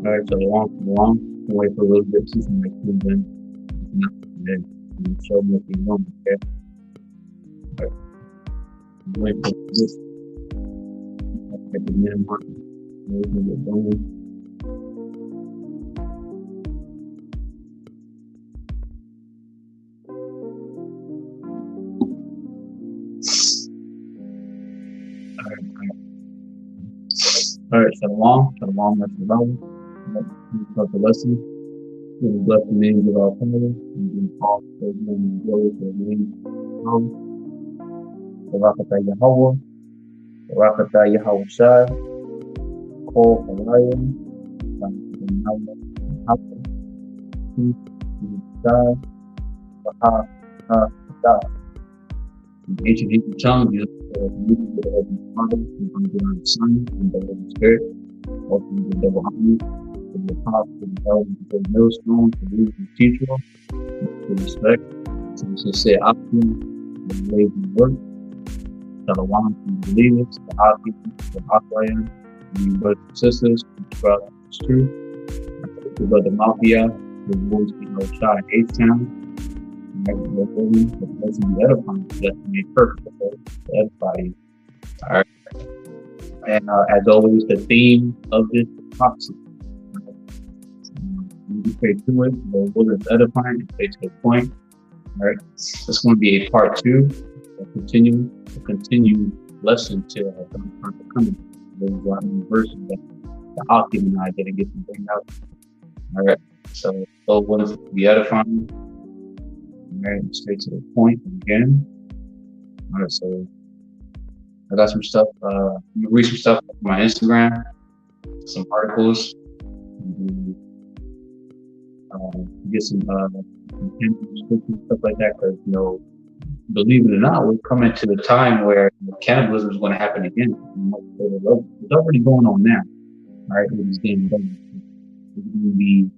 All right, so long. We'll wait for a little bit, see somebody comes in. Not today. Show me if you want, okay? All right. Wait for this. At the minute mark. We're going to get going. All right, shalom, that's the Bible. Let's start the lesson. We bless the names of our Father, and we call for the name of glory for the name of Barakatah Yahawah, Barakatah Yahawashi, Kol Halayim, in ancient Hebrew tongue, we look for the Heavenly Father, the Son, and the Holy Spirit. Also, the double harmony, the apostle, the elder, the millstone, the leader, the teacher, the respect. So we should say, Akim, the lazy work, Shalom to the believers, the Akim, the Akwayam, the brothers and sisters, the brother is true, the brother Mafia, the boys being shot in H-Town. The lesson be edifying, that's made perfect to edify you. All right. And as always, the theme of this prophecy. You can straight to it. The word is edifying, and straight to the point. All right. It's going to be a part 2, a continued lesson to coming. There's a lot of verses that the Hakim and I didn't get to bring out. All right. So, what is it to be edifying? All right, straight to the point again. All right, so I got some stuff. I'm gonna read some stuff on my Instagram, some articles, and, get some descriptions, stuff like that. Because believe it or not, we're coming to the time where cannibalism is going to happen again. It's already going on now. All right, it is getting done. It's going to be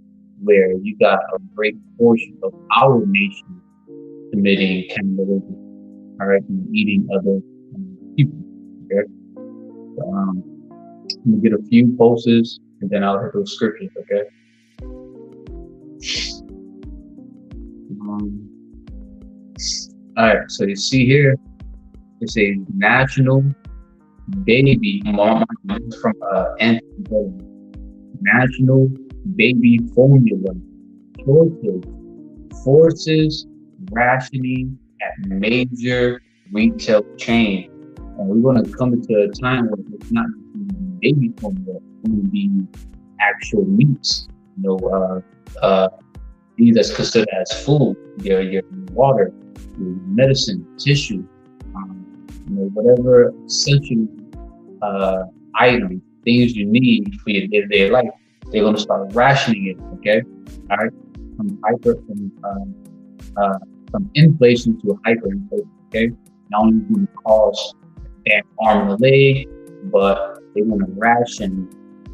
where you got a great portion of our nation committing cannibalism, all right, and eating other people. Okay, so, I'm gonna get a few posts and then I'll hit those scriptures. Okay. All right. So you see here, it's a national baby from national baby formula shortage forces rationing at major retail chain, and we're going to come into a time where it's not baby formula, it's going to be actual meats. These that's considered as food, your water, your medicine, tissue, whatever essential items, things you need for your day-to-day life. They're going to start rationing it. Okay, all right, from inflation to hyperinflation. Okay, not only going to cause an arm and a leg, but they want to ration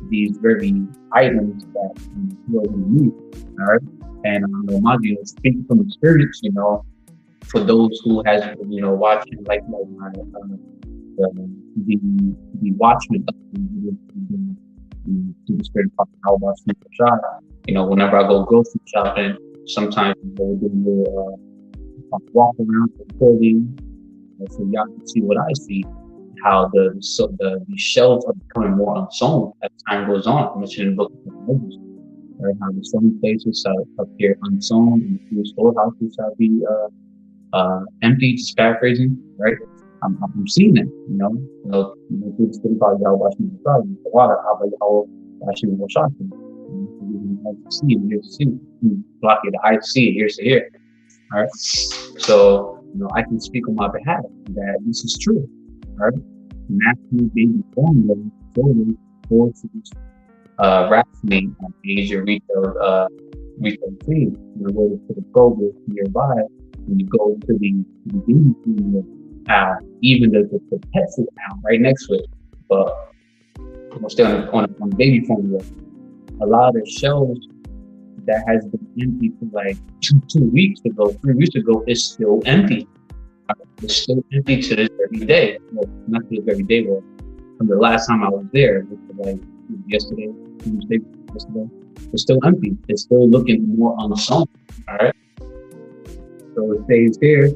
these very items that you need. All right, and mind you, speaking from experience, for those who has watching like my the Watchmen, the spirit of YAHAWASHI W4Y. Whenever I go grocery shopping, sometimes we'll do a little walk around the building, so y'all can see what I see. How the shelves are becoming more unsewn as time goes on. I mentioned in the book of Moses, right? How the sewing places appear unsewn, and the storehouses shall be empty. Just paraphrasing, right? I'm seeing it, through the spirit about YAHAWASHI W4Y, the water, YAHAWAH BAHASHAM. You see it, ears to see it. Block it, the eye to see it, ears to hear it. All right. So, I can speak on my behalf that this is true. All right. National baby formula forces rationing on major retail chains. In order to the Kroger nearby, when you go to the baby formula aisle, even the pet food aisle right next to it, but we'll stay on baby formula. A lot of shelves that has been empty for like 2 weeks ago, 3 weeks ago, is still empty. It's still empty to this very day. Well, not to this very day, but from the last time I was there, which was like yesterday, Tuesday, It's still empty. It's still looking more unsown. All right. So it says here,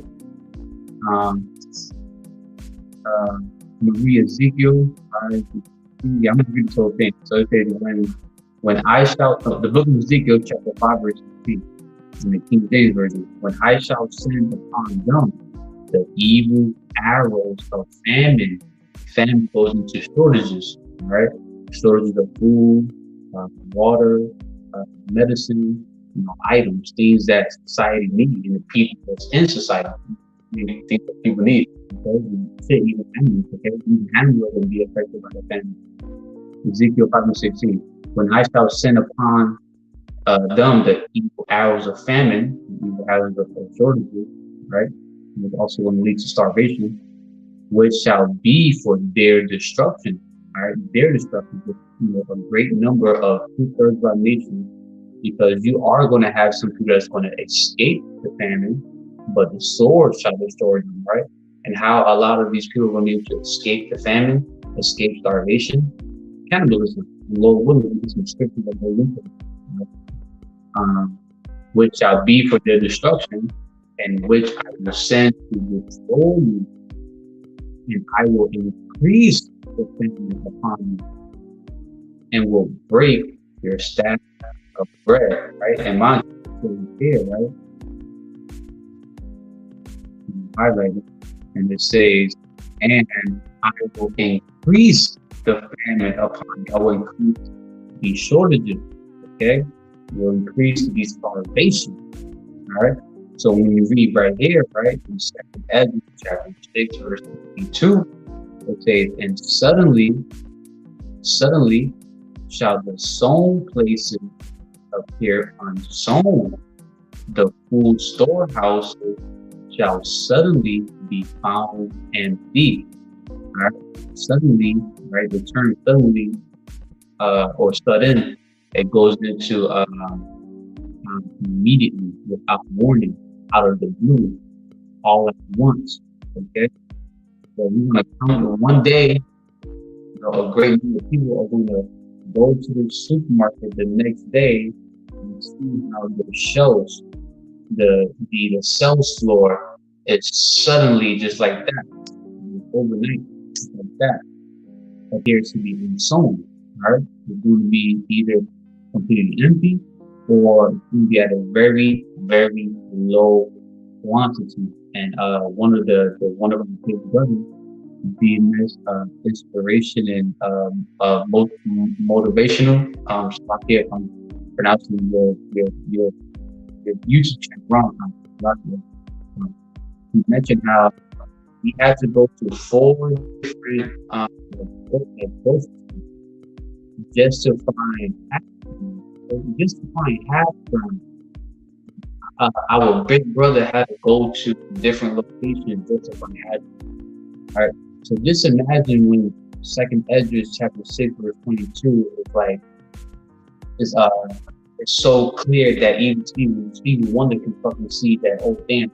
um, uh, read Ezekiel. Yeah, I'm gonna read this whole thing. So it says when I shall the book of Ezekiel chapter 5 verse 16 in the King James version. When I shall send upon them the evil arrows of famine. Famine goes into shortages. All right, shortages of food, water, medicine, items, things that society needs, and the people that's in society, things that people need. Okay, even animals. Okay, even animals will be affected by the famine. Ezekiel 5:16. When I shall send upon them the evil arrows of famine, evil arrows of shortages, right? It's also going to lead to starvation, which shall be for their destruction. All right, their destruction. A great number of 2/3 of our nation, because you are going to have some people that's going to escape the famine, but the sword shall destroy them, right? And how a lot of these people are going to be able to escape the famine, escape starvation, cannibalism. Lord willing, we some scriptures that go into it, which shall be for their destruction, and which I will send to destroy you, and I will increase the famine upon you, and will break your staff of bread, right? And mine is here, right? Highlighted, and it says, and I will increase the famine upon you. I will increase the shortages, okay? Will increase the starvation, all right? So when you read right here, right, in 2nd Ezra chapter 6, verse 52, it says, and suddenly shall the sown places appear unsown. The full storehouses shall suddenly be found empty. All right? Suddenly, right? The term suddenly or sudden, it goes into immediately, without warning, out of the blue, all at once. Okay, so we're gonna come on one day. A great many people are going to go to the supermarket the next day and see how the shelves, the sales floor is suddenly just like that, overnight, like that, appears to be unsown. Right? It's going to be either completely empty, or it's going to be at a very, very low quantity. And one of our big brothers, being this inspiration and motivational. Stop here if I'm pronouncing your YouTube channel wrong. He mentioned how he had to go to 4 different books just to find half. Our big brother had to go to different locations just to find half. All right. So just imagine when 2nd Ezra chapter 6 verse 22 is like, it's so clear that even Stevie Wonder can fucking see that, oh damn,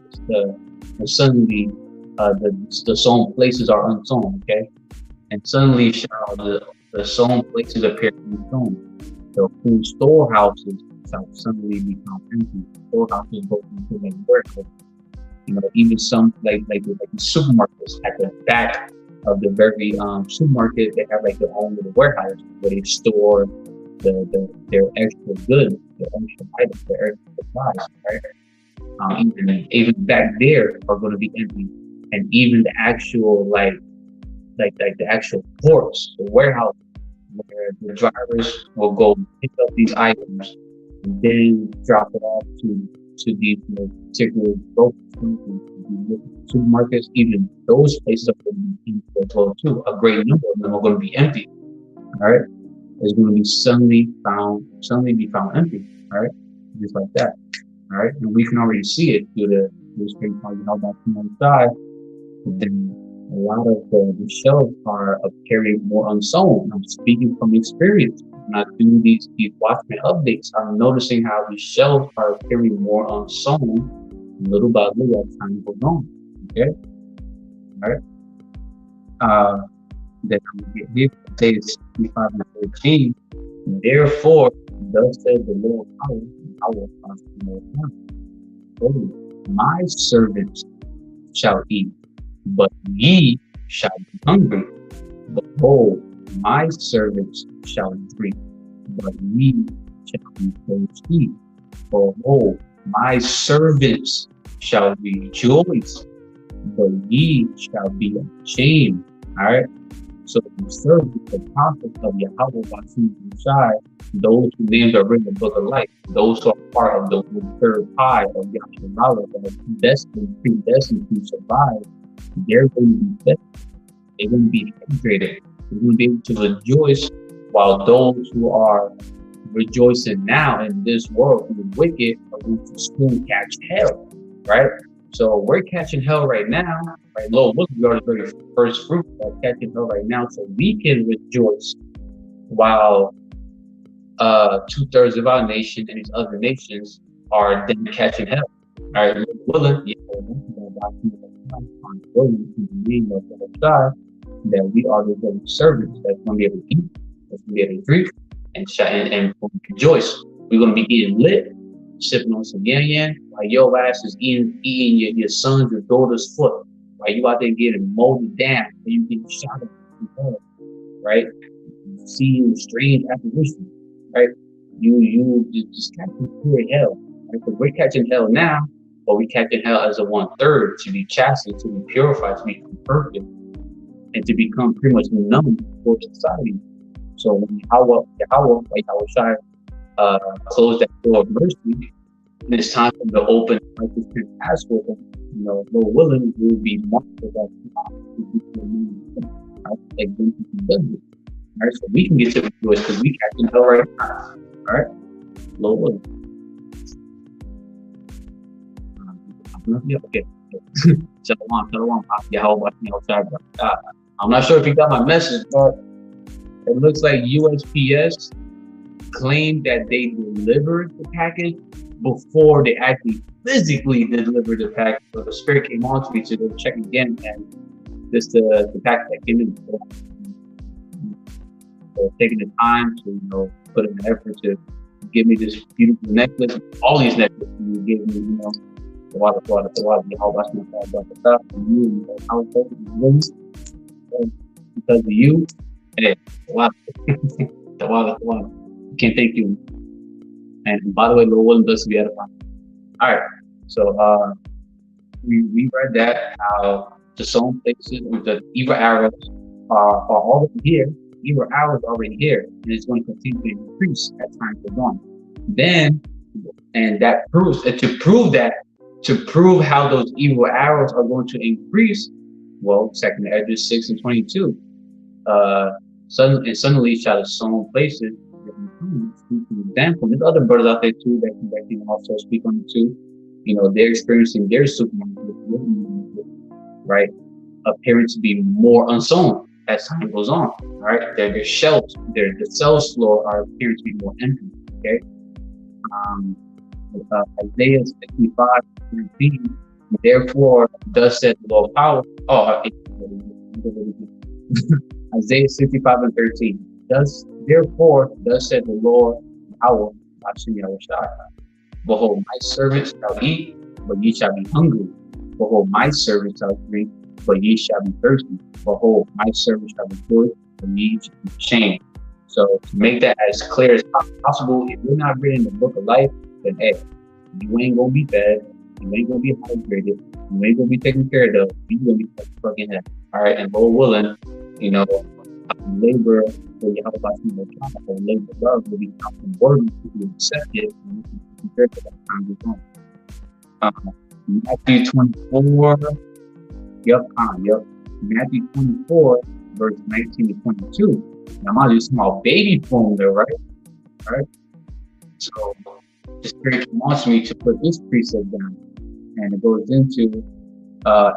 suddenly the sown places are unsown, okay? And suddenly shall the sown places appear unsown. The food storehouses shall suddenly become empty. Storehouses go into like warehouse. Even some like the supermarkets at the back of the very supermarket, they have like their own little warehouse where they store their extra goods, their extra items, their extra supplies, right? Even back there are going to be empty, and even the actual like the actual ports, the warehouse where the drivers will go pick up these items and then drop it off to these particular supermarkets. Even those places are going to be empty as well too. A great number of them are going to be empty. All right, it's going to be suddenly be found empty. All right, just like that. All right, and we can already see it through the screen card. How about from on the side? Then a lot of the shelves are appearing more unsown. I'm speaking from experience. When I do these Watchmen updates, I'm noticing how the shelves are appearing more unsown, little by little as time goes on. Okay, all right. Then I'm gonna get here. Say it's 25 and 13. Therefore, Thus said the Lord power, Yahawah Bahashem Yahawashi. Oh, my servants shall eat, but ye shall be hungry. Behold, my servants shall drink, but ye shall be thirsty. Behold, my servants shall rejoice, but ye shall be ashamed. All right. So the servants, the prophets of Yahawah Bahashem Yahawashi, those whose names are written in the book of life, those who are part of the third pie of Yahawah that are predestined to survive, they're going to be fed. They're going to be hydrated. They're going to be able to rejoice, while those who are rejoicing now in this world, who are wicked, are going to soon catch hell, right? So we're catching hell right now, right? Lord, we are the very first fruit of catching hell right now, so we can rejoice while 2/3 of our nation and these other nations are then catching hell. All right, Lord willing, that we are the very servants that's going to be able to eat, that's going to be able to drink, and rejoice. We're going to be getting lit, sipping on some yan, while your ass is eating your son's, your daughter's foot, while you out there getting molded down, and you getting shot at, right? Seeing strange apparitions, right? You just catching pure hell, right? Because we're catching hell now, but we catching hell as a 1/3 to be chastened, to be purified, to become perfect, and to become pretty much numb for society. So when Yahawah, like Yahawashi, close that door of mercy, and it's time for them to open like this can ask for them, Lord willing, we will be marked with that, like them to be done. All right, so we can get to rejoice because we catching hell right now. All right, Lord willing. Okay. Shalom, Yahawah Yahawah. I'm not sure if you got my message, but it looks like USPS claimed that they delivered the package before they actually physically delivered the package. So the spirit came on to me to go check again, and this the package that came in. So taking the time to put in the effort to give me this beautiful necklace, all these necklaces you gave me, the water, Yahawah stuff, and you, how because of you, hey, the water. Can't thank you. And by the way, Lord willing, does be edifying. All right, so we read that how the sown places with the evil arrows are already here. Evil arrows are already here, and it's going to continue to increase as time goes on. Then, and that proves to prove how those evil arrows are going to increase. Well, 2nd Esdras 6:22. Suddenly shall the sown places. Example, there's other brothers out there too that can also speak on it too. They're experiencing their supernatural, right? Appearing to be more unsown as time goes on, right? Their shelves, the sales floor are appearing to be more empty. Okay. Isaiah 65:13. Therefore, thus said the Lord power. Isaiah 65:13. Therefore, thus said the Lord YAHAWAH BAHASHAM YAHAWASHI. Behold, my servants shall eat, but ye shall be hungry. Behold, my servants shall drink, but ye shall be thirsty. Behold, my servants shall rejoice, but ye shall be ashamed. So to make that as clear as possible, if you're not reading the book of life, then hey, you ain't gonna be fed, you ain't gonna be hydrated, you ain't gonna be taken care of, you're gonna be fucking head. All right, and Lord willing, labor for Yahawah Bahashem Yahawashi, or labor love will be worthy to be accepted and compared to that time goes on. Matthew 24, Matthew 24, verse 19 to 22. Now, mind you, small baby form there, right? All right. So the Spirit wants me to put this precept down, and it goes into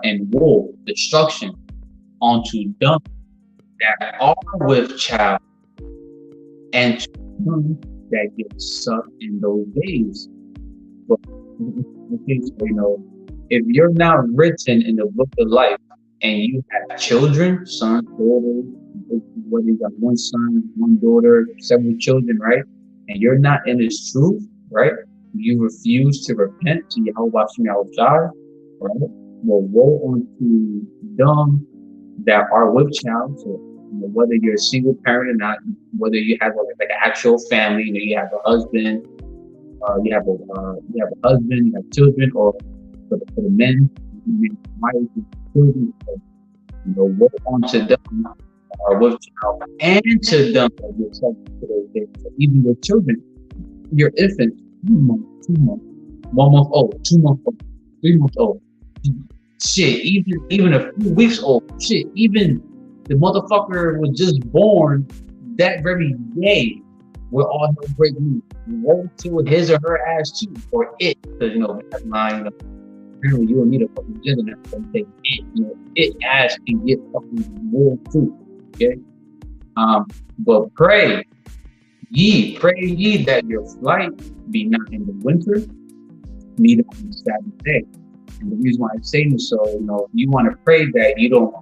and woe, destruction onto them that are with child, and to them that get sucked in those days. But okay, so, if you're not written in the book of life and you have children, sons, daughters, whether you got one son, one daughter, several children, right? and you're not in His truth, right? You refuse to repent to YAHAWASHI Yahawashi, right? Well, woe unto them that are with child. So, whether you're a single parent or not, whether you have like an actual family, you have a husband, you have a husband, you have children, or for the men, wives, children, woe unto them that are with child, and to them that you're subject to those days. So even your children, your infant, 2 months, 2 months, 1 month old, 2 months old, 3 months old. Shit, even a few weeks old. Shit, even the motherfucker was just born that very day. We're all hell break loose. Woe to his or her ass too, or it, because that's mine. Apparently you don't need a fucking gender now. So say it, it ass can get fucking more too. Okay, but pray ye that your flight be not in the winter, neither on the Sabbath day. And the reason why I'm saying this, so you want to pray that you don't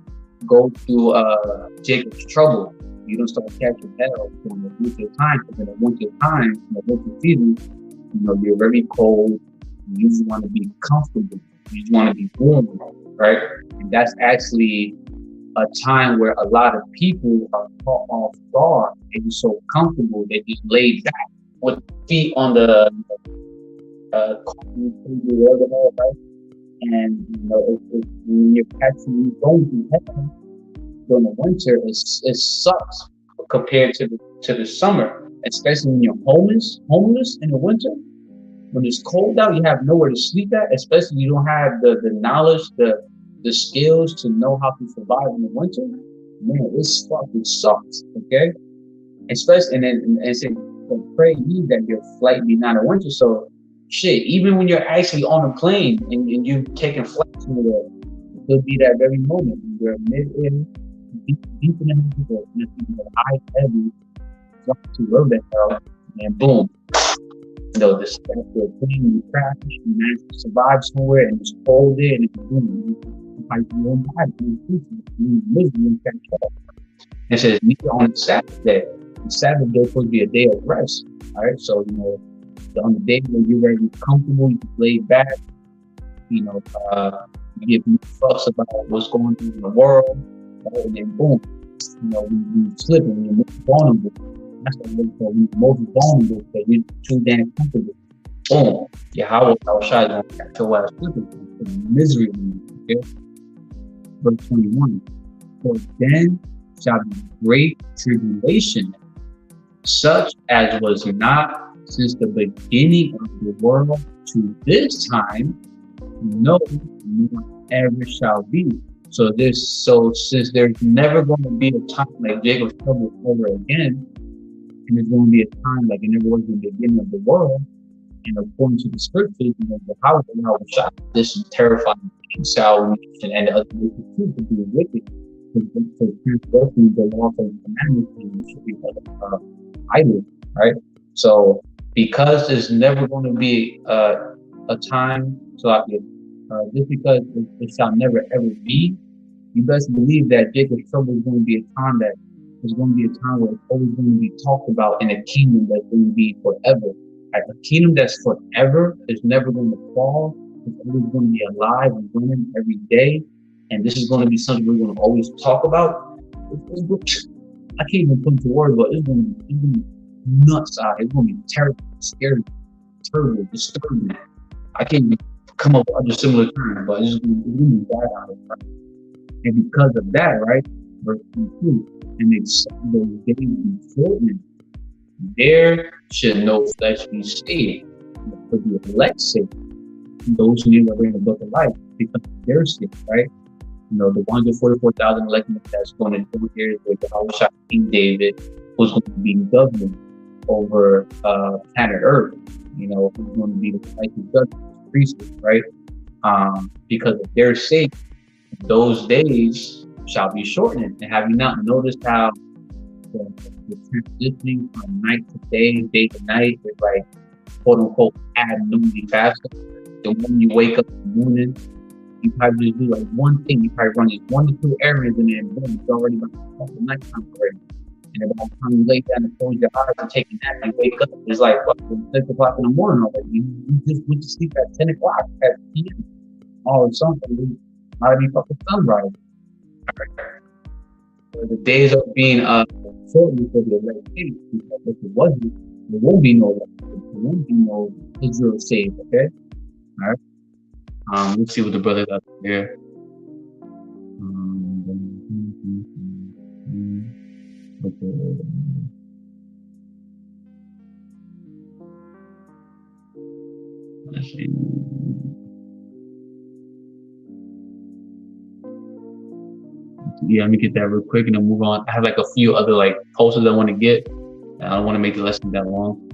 go through Jacob's trouble. You don't start catching hell during the winter time, because in the winter time, in the winter season, you're very cold. You just want to be comfortable. You just want to be warm, right? And that's actually a time where a lot of people are caught off guard. They're just so comfortable, they just lay back with feet on the coffee table, whatever the hell, right? And when you're actually going through hell during the winter, it sucks compared to the summer, especially when you're homeless in the winter. When it's cold out, you have nowhere to sleep at, especially you don't have the knowledge, the skills to know how to survive in the winter. Man, it sucks, okay? Especially, and say, pray ye that your flight be not a winter. So, shit, even when you're actually on a plane and you're taking flights somewhere, it could be that very moment. You're mid-air, deep in the heavy, and it's high, heavy, to low that hell, and boom. This plane, you crash, you manage to survive somewhere, and it's cold there, and it's boom. Like your own body, you misery and catch up. It says, neither on the Sabbath day. The Sabbath day is supposed to be a day of rest. All right, so on the day when you're very comfortable, you can lay back, you give no fucks about what's going on in the world, right? And then boom, we slip and you're most vulnerable. That's what we're most vulnerable, because you're too damn comfortable. Boom, YAHAWAH BAHASHAM is going to catch your ass slipping. Misery, okay? Verse 21. For then shall be great tribulation, such as was not since the beginning of the world to this time, no, nor ever shall be. So since there's never going to be a time like Jacob's trouble over again, and there's going to be a time like it never was in the beginning of the world, and according to the scriptures, the power of shot this terrifying salvation and the other nations to be wicked, to transgressing the laws and commandments and should be idle, right? So because there's never going to be a time, just because it shall never ever be, you best believe that Jacob's trouble is going to be a time that is going to be a time where it's always going to be talked about in a kingdom that's going to be forever. Like a kingdom that's forever is never going to fall. It's always going to be alive and running every day. And this is going to be something we're going to always talk about. I can't even put into words, but it's going to be nuts out. It's going to be terrible, scary, terrible, disturbing. I can't even come up with other similar terms, but it's going to be bad out of it, right? And because of that, right, verse 22, and except those days be shortened, there should no flesh be saved, for the elect's sake, those who are in the book of life, because of their sake, right? The 144,000 elected that's going to do here is where YAHAWASHI King David was going to be governor over planet Earth. Who's going to be the righteous judge, priesthood, right? Because of their sake, those days shall be shortened. And have you not noticed how the transitioning from night to day to night is like quote unquote abnormally faster? The when you wake up in the morning, you probably just do like one thing. You probably run these 1 to 2 errands, and then boom, it's already about the nighttime already. And by the time you lay down and close your eyes and take a nap and wake up, it's like fucking 6 o'clock in the morning already. You just went to sleep at 10 o'clock at p.m. All of something might be fucking sunrise. So the days of being shortened for the elect saints, because if it wasn't, there won't be no elect saints. There won't be no Israel saved, okay? All right. Let's see what the brother got here. Okay. Let's see. Yeah, let me get that real quick and then move on. I have like a few other like posters I want to get. I don't want to make the lesson that long.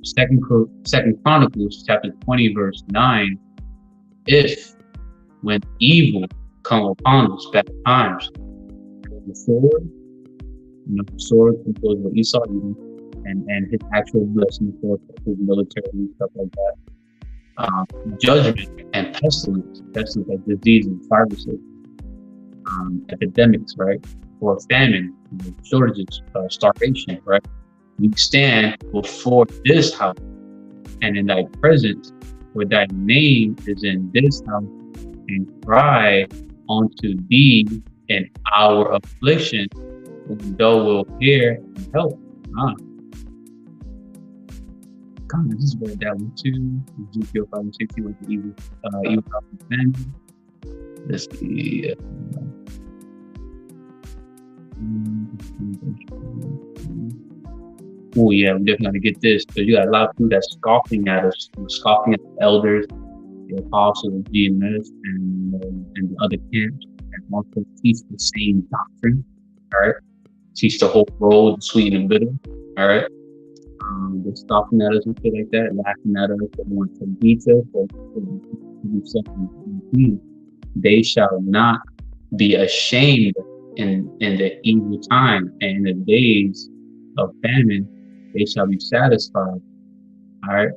Second Chronicles chapter 20 verse 9. If when evil come upon us bad times, the sword, the sword controls what Esau used, and his actual blessing for his military and stuff like that. Judgment and pestilence like diseases, viruses, epidemics, right? Or famine, shortages, starvation, right? We stand before this house and in thy presence, where thy name is in this house, and cry unto thee in our affliction, and thou wilt hear and help. Come on, just read that one too. Ezekiel 5:60 with the evil famine. Let's see. Oh yeah, we definitely gotta get this, because you got a lot of people that's scoffing at us, scoffing at the elders, the apostles, the GMS, and the other camps, and also teach the same doctrine. All right, teach the whole road, sweet and bitter. All right, they're scoffing at us and shit like that, laughing at us. They want some detail, but they shall not be ashamed in the evil time, and in the days of famine they shall be satisfied. All right,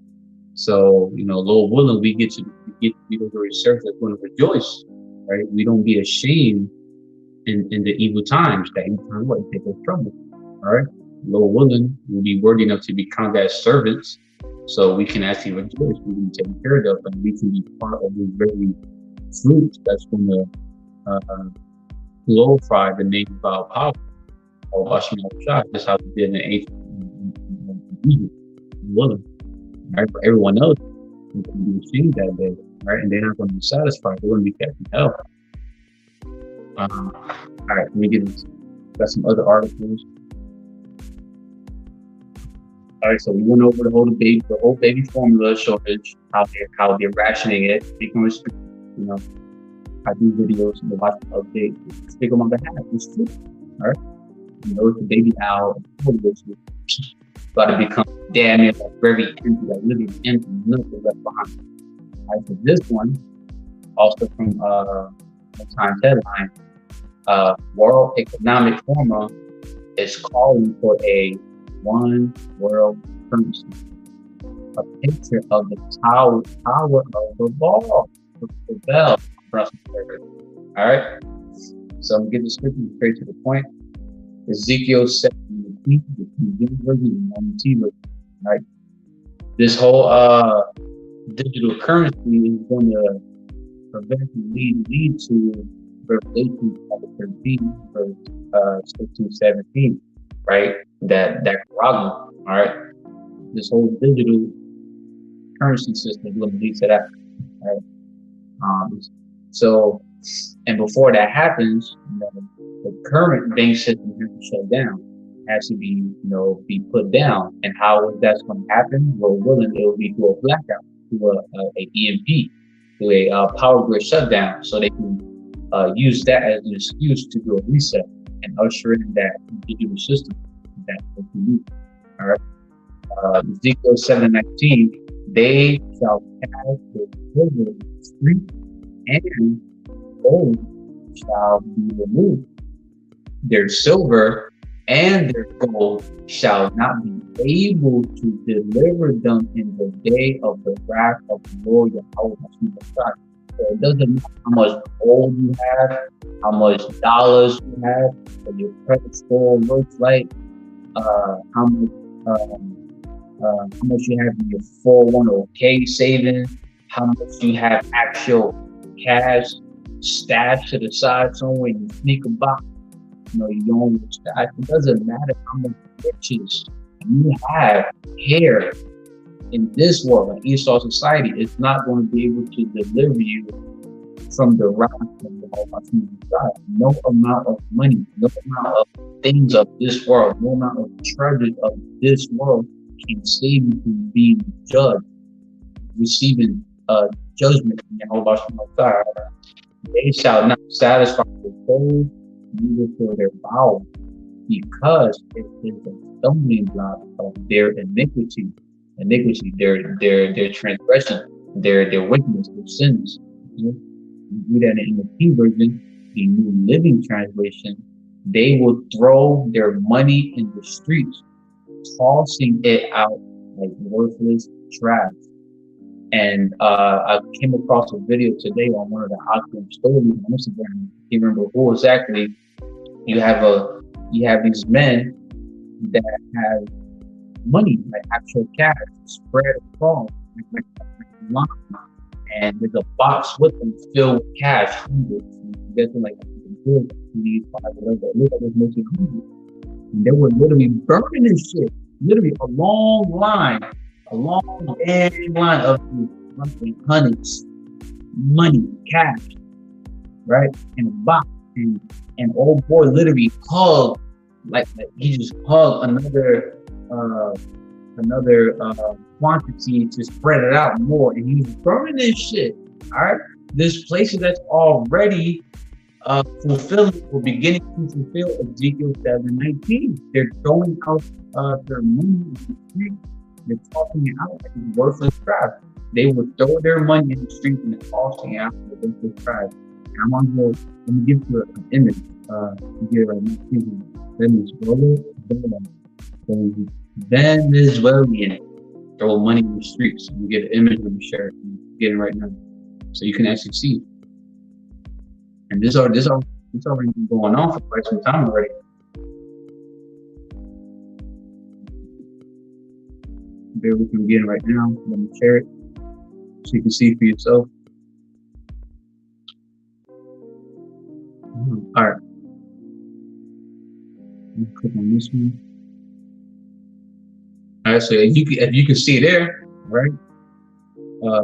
so Lord willing, we get to be able to research that's going to rejoice, right? We don't be ashamed in the evil times. That evil time what take us trouble. All right, Lord willing, we'll be worthy enough to be counted as servants, so we can actually rejoice. We can be taken care of, and we can be part of this very fruit that's going to glorify the name of our power, or YAHAWASHI W4Y. That's how we did in ancient Egypt. Willing, right? For everyone else, they're going to be ashamed that day, right? And they're not going to be satisfied. They're going to be kept in hell. All right, let me get into. Got some other articles. All right, so we went over the whole baby formula shortage, how they're rationing it. They can restrict, I do videos and watch the update. Speak on my behalf. It's true. All right. It's the baby owl, about to become damn near like very empty, like literally empty, nothing left behind. All right, so this one, also from the Times headline, World Economic Forum is calling for a one world currency. A picture of the tower of the ball, the bell. All right, so I'm gonna get the scripture straight to the point. Ezekiel 7, the version, version. Right, this whole digital currency is going to eventually lead to Revelation chapter 13, verse 16, 17. Right, that problem. All right, this whole digital currency system is going to lead to that. All right. So, and before that happens, the current bank system has to shut down, has to be, be put down. And how that's going to happen? Well, willing, it will be through a blackout, through a EMP, through a power grid shutdown, so they can use that as an excuse to do a reset and usher in that digital system that they can use. All right. Ezekiel 7:19, they shall cast the silver in the street, and gold shall be removed. Their silver and their gold shall not be able to deliver them in the day of the wrath of the Lord YAHAWAH BAHASHAM YAHAWASHI. So it doesn't matter how much gold you have, how much dollars you have, what your credit score looks like, how much you have in your 401k savings, how much you have actual cash stashed to the side somewhere in your sneaker box. You own your stash. It doesn't matter how much riches you have here in this world, in Esau society. It's not going to be able to deliver you from the wrath of the Almighty God. No amount of money, no amount of things of this world, no amount of treasures of this world can save you from being judged, receiving judgment from Yahawashi God. They shall not satisfy their soul, neither for their bowels, because it is a stumbling block of their iniquity, their transgression, their wickedness, their sins. You read that in the P version, the New Living Translation. They will throw their money in the streets, tossing it out like worthless trash. And I came across a video today on one of the Akram stories on Instagram. I can't remember who exactly. You have these men that have money, like actual cash, spread across like a line, and there's a box with them filled with cash, hundreds. You get to like $5, whatever. It looks like it's mostly hundreds. And they were literally burning this shit. Literally a long line of hundreds, money, cash, right, in a box. And old boy literally hugged, like he just hugged another quantity to spread it out more, and he was burning this shit. All right, there's places that's already fulfilling or beginning to fulfill Ezekiel 7:19. They're throwing out their money in the street. They're tossing it out like it's worthless trash. They would throw their money in the street and tossing it out like worthless trash. I'm on here. Let me give you an image. Get it right now. Venezuelan throw money in the streets. You get an image. Let me share it. Get it right now, so you can actually see. And this already been going on for quite some time already. There we can get it right now. Let me share it so you can see for yourself. All right. Click on this one. All right, so if you can see there, right?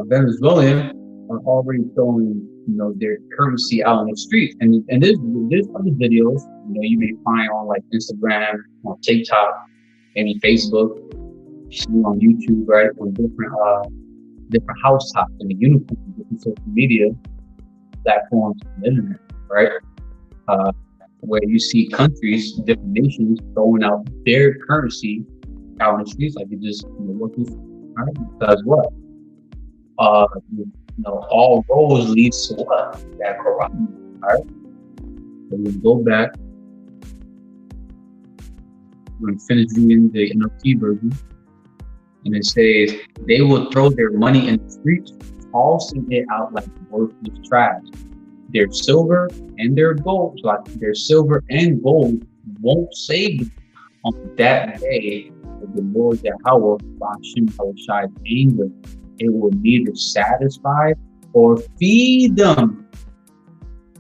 Venezuelan are already throwing, their currency out on the street, and there's other videos, you may find on like Instagram, on TikTok, maybe Facebook, on YouTube, right? On different house tops and the uniforms, different social media platforms on the internet, right? Where you see countries, different nations throwing out their currency out in the streets, like it just working, right? Because what? All roads leads to what? That corruption, right? So we go back. We're going to finish reading the NLT version, and it says they will throw their money in the streets, tossing it out like worthless trash. Their silver and their gold, won't save them on that day of the Lord Yahawah Bahashem Yahawashi's anger. It will neither satisfy or feed them.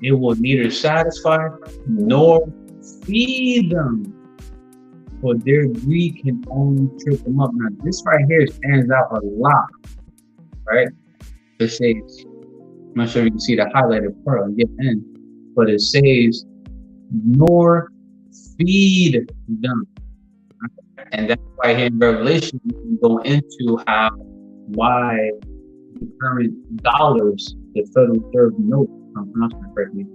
It will neither satisfy nor feed them. For their greed can only trip them up. Now, this right here stands out a lot, right? It says, I'm not sure if you can see the highlighted part on the end, but it says, nor feed them. And that's why here in Revelation, we can go into why the current dollars, the Federal Reserve note, if I'm pronouncing it correctly,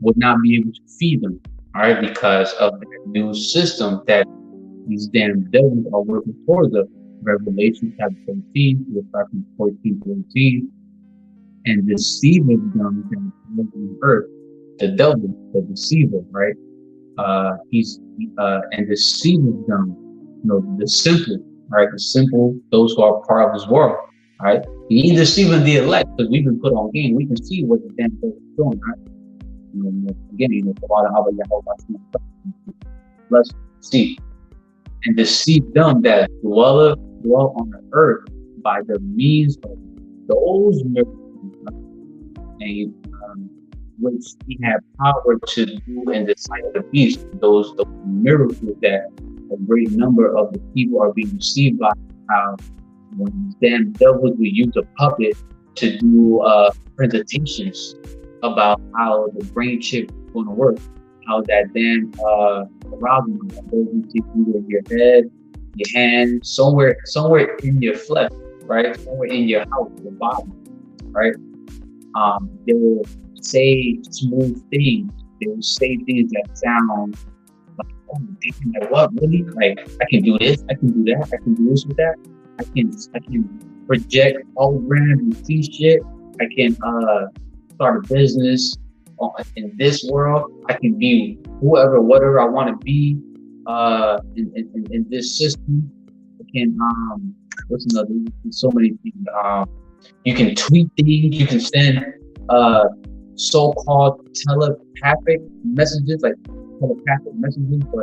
would not be able to feed them, all right, because of the new system that these damn devils are working towards us. Revelation chapter 13, from 14 to 18. And deceiving them on the earth, the devil, the deceiver, right? And deceiving them, the simple, right? The simple, those who are part of this world, right? He ain't deceiving the elect because we've been put on game. We can see what the damn devil is doing, right? Again, let's see and deceive them that dwell on the earth by the means of those miracles, and which he had power to do in the sight of the beast. Those miracles that a great number of the people are being deceived by. How when damn devils will use a puppet to do presentations about how the brain chip is going to work, how that damn arousal goes into either your head, your hand, somewhere in your flesh, right? Somewhere in your house, your body, right? They will say smooth things. They will say things that sound like, oh, like what, really? Like, I can do this, I can do that, I can do this with that. I can project holograms and see shit. I can start a business in this world. I can be whatever I want to be in this system. I can what's another? There's so many things. You can tweet things. You can send so-called telepathic messages, but it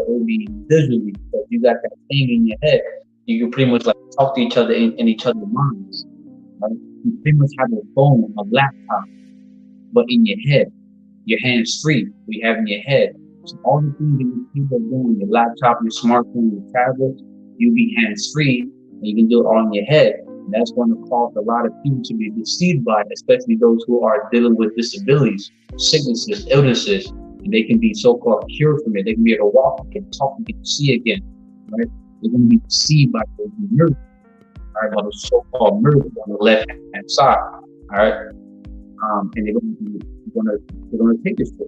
will be visually. But you got that thing in your head. You can pretty much like talk to each other in each other's minds. Right? You pretty much have a phone, a laptop, but in your head, your hands free. We have in your head. So all the things that people are doing, your laptop, your smartphone, your tablet, you be hands free, and you can do it all in your head. And that's going to cause a lot of people to be deceived by it, especially those who are dealing with disabilities, sicknesses, illnesses, and they can be so-called cured from it. They can be able to walk again, talk again, see again, right? They're going to be deceived by those miracles, all right, by the so-called miracles on the left-hand side, all right? And they're going to take this to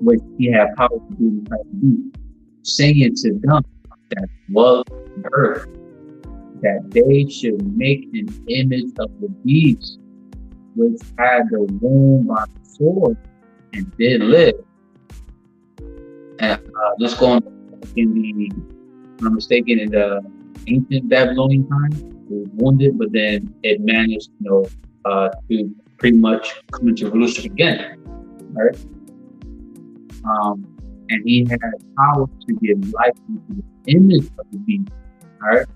which he had power to do and try to do, saying to them that was the earth, that they should make an image of the beast, which had the womb by the sword and did live. And this going in the, if I'm mistaken, in the ancient Babylonian time, it was wounded, but then it managed, to pretty much come into Jerusalem again, right? And he had power to give life to the image of the beast, all right?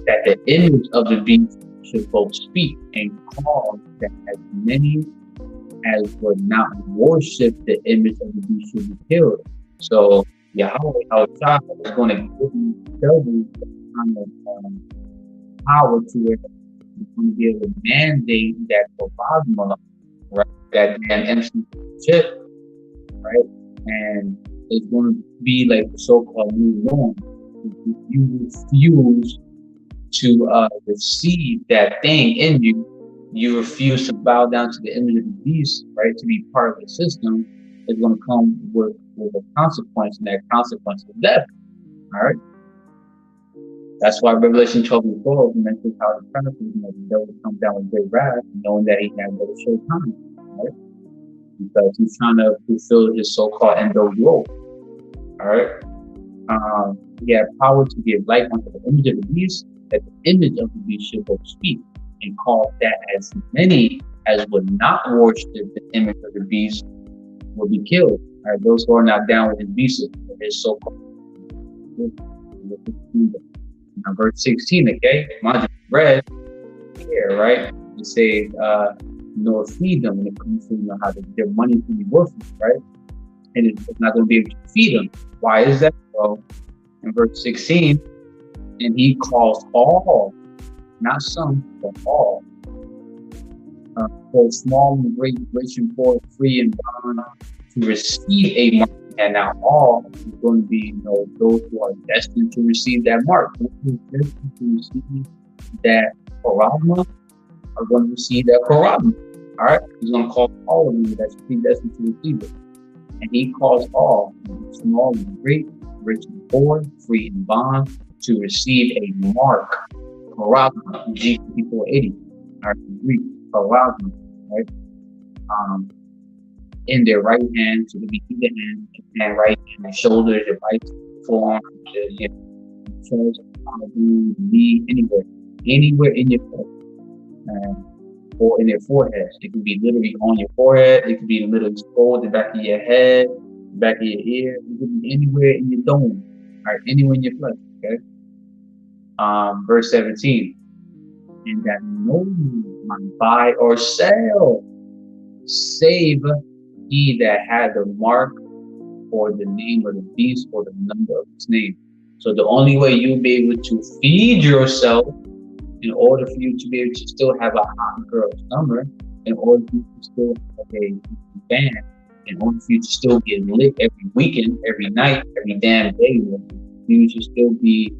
That the image of the beast should both speak and cause that as many as would not worship the image of the beast should be killed. So Yahawah is going to give the devil kind of power to it. He's going to be able to mandate that plasma, right? That damn MC chip, right? And it's going to be like the so-called new norm. If you refuse to receive that thing in you, you refuse to bow down to the image of the beast, right? To be part of the system, it's going to come with a consequence, and that consequence is death. All right. That's why Revelation 12:12 mentions how the penalty, the devil comes down with great wrath, knowing that he has but a short time, right? Because he's trying to fulfill his so-called end of growth. All right. He had power to give life unto the image of the beast, that the image of the beast should both speak and cause that as many as would not worship the image of the beast will be killed. All right, those who are not down with his beast, his so-called. Now, verse 16, okay, mind you, read here, right? It says, nor feed them when it comes to how their money is going to be worthless, right? And it's not going to be able to feed them. Why is that? Well, in verse 16, and he calls all, not some, but all, both small and great, rich and poor, free and bond, to receive a mark. And now all is going to be, those who are destined to receive that mark. Those who are destined to receive that paragma are going to receive that paragma. All right? He's going to call all of you that's predestined to receive it. And he calls all, small and great, rich and poor, free and bond, to receive a mark. Paragma, G5480. All right, Greek, paragma, right? In their right hand, so to be either hand, right hand, the shoulders, the right forearm, the chest, knee, anywhere. anywhere in your face, or in their foreheads. It can be literally on your forehead. It can be literally scroll the back of your head, back of your ear. It can be anywhere in your dome, all right, anywhere in your flesh. Okay. Verse 17, and that no man buy or sell, save he that had the mark or the name of the beast or the number of his name. So the only way you'll be able to feed yourself, in order for you to be able to still have a hot girl's number, in order for you to still have a band, in order for you to still get lit every weekend, every night, every damn day, you should still be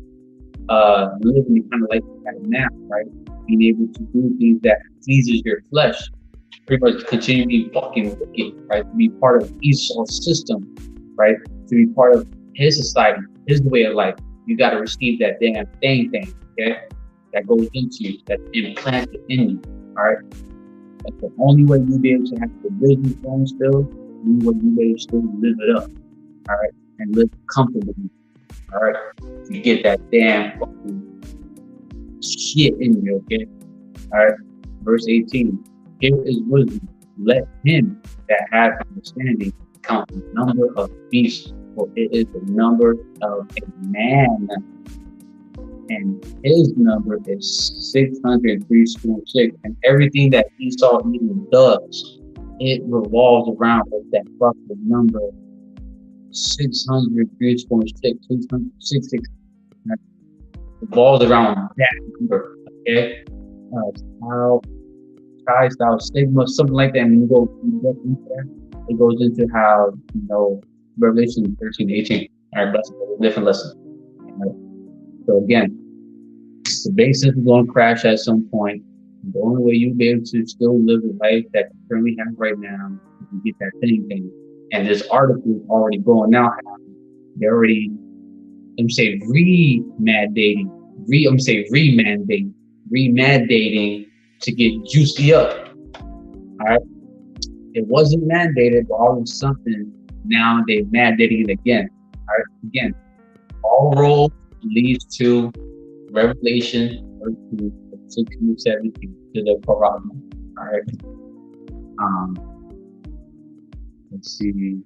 living kind of like that now, right? Being able to do things that pleases your flesh, pretty much continue to be fucking wicked, right? To be part of Esau's system, right? To be part of his society, his way of life. You got to receive that damn thing, okay? That goes into you, that's implanted in you, all right? That's the only way you'll be able to have the business going still, the only way you'll be able to still live it up, all right? And live comfortably, all right? To get that damn fucking shit in you, okay? All right? Verse 18, here is wisdom. Let him that hath understanding count the number of beasts, for it is the number of a man, and his number is 636. And everything that Esau even does, it revolves around with that fucking number 636, 666. Revolves around that number, okay? Style, stigma, something like that. And you go into that, it goes into how, Revelation 13:18. All right, that's a different lesson. All right. So again, the base system is going to crash at some point. The only way you'll be able to still live the life that you currently have right now is to get that thing. And this article is already going out. They're already, remandating to get juicy up. All right. It wasn't mandated, but all of a sudden now they're mandating it again. All right. Again, all roads leads to Revelation 13, 16, 17 to the Quran. All right. Let's see.